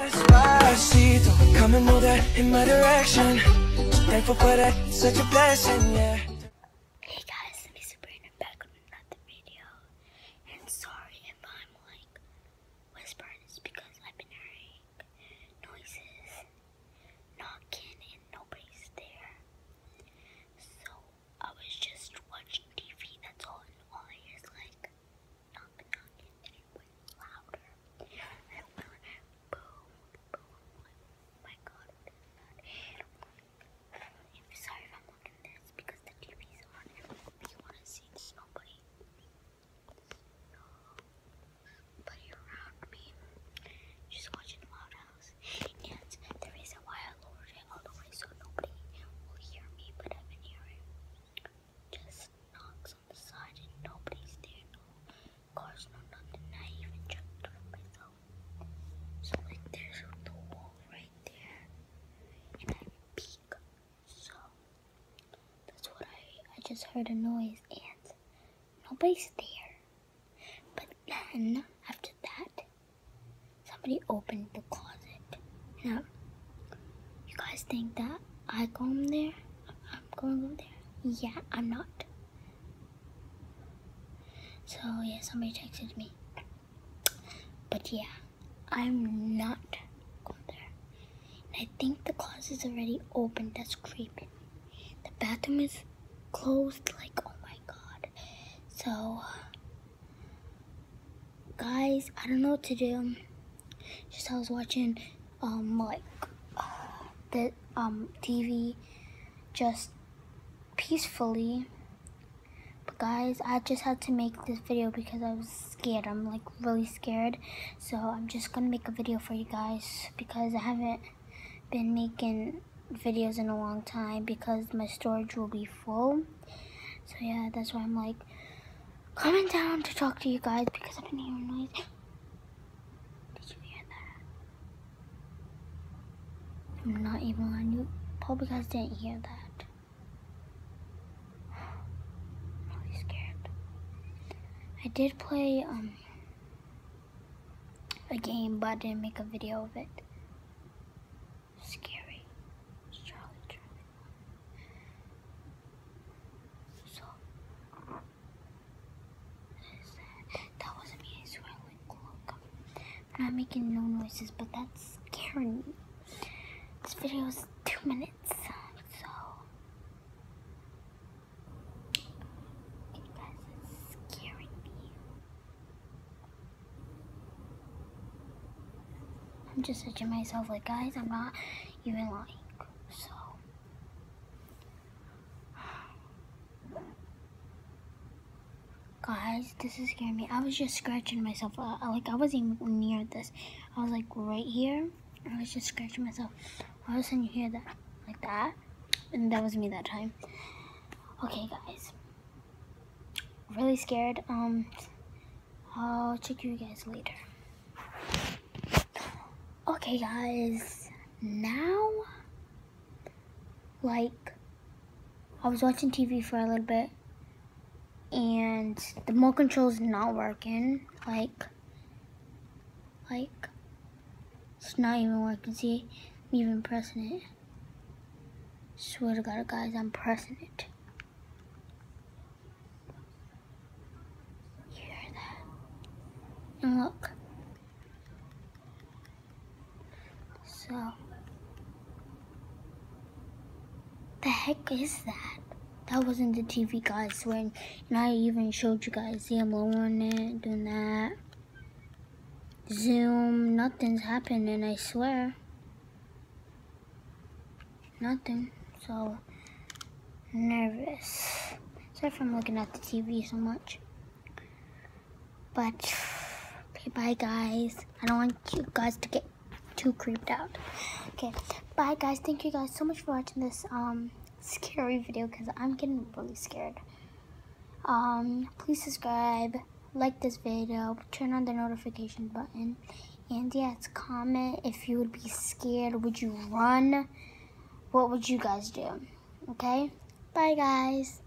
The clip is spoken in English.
Despacito, come and move that in my direction. So thankful for that, such a blessing, yeah. Hey guys, let me Sabrina back with another video. And sorry if I'm like whispering, it's because I've been hearing noises, knocking, and nobody's there. So I was just watching TV, that's all, and all I hear is like knocking, and it went louder. And it went boom, boom. Oh my god, what is that? I'm sorry if I'm looking at this because the TV's on and if you want to see there's nobody around me. Just watching Loud House. And the reason why I lowered it all the way so nobody will hear me, but I've been hearing just knocks on the side and nobody's there, no cars, no nothing. I even checked for myself. So like there's the wall right there and I peek. So that's what I just heard a noise and nobody's there. But then after that, somebody opened the closet. Now, you guys think that I go in there? I'm going over there? Yeah, I'm not. So yeah, somebody texted me. But yeah, I'm not going there. And I think the closet's already open. That's creepy. The bathroom is closed, like, oh my god. So guys, I don't know what to do. Just I was watching the TV just peacefully. But guys, I just had to make this video because I was scared. I'm like really scared. So I'm just gonna make a video for you guys because I haven't been making videos in a long time because my storage will be full. So yeah, that's why I'm like coming down to talk to you guys because I've been hearing noise. Did you hear that? I'm not even lying. You probably guys didn't hear that. I'm really scared. I did play a game, but I didn't make a video of it. Scary. It's Charlie. So that wasn't me. I swear. Like, look, I'm not making no noises, but that's scaring me. This video is 2 minutes, so you guys, it's scaring me. I'm just touching myself, like, guys, I'm not even lying. So guys, this is scaring me. I was just scratching myself. Like, I wasn't even near this. I was like right here. I was just scratching myself. All of a sudden you hear that, like that, and that was me that time. Okay, guys, really scared. I'll check you guys later. Okay, guys, now, like, I was watching TV for a little bit, and the remote control's not working. Like, it's not even working. See, I'm even pressing it. Swear to God, guys, I'm pressing it. You hear that? And look. So, the heck is that? That wasn't the TV, guys. When I even showed you guys. See, I'm lowering it, doing that. Zoom, nothing's happening, I swear. Nothing. So nervous. Sorry if I'm looking at the TV so much. But okay, bye guys. I don't want you guys to get too creeped out. Okay, bye guys. Thank you guys so much for watching this scary video because I'm getting really scared. Please subscribe, like this video, turn on the notification button, and yes, comment if you would be scared. Would you run? What would you guys do? Okay, bye guys.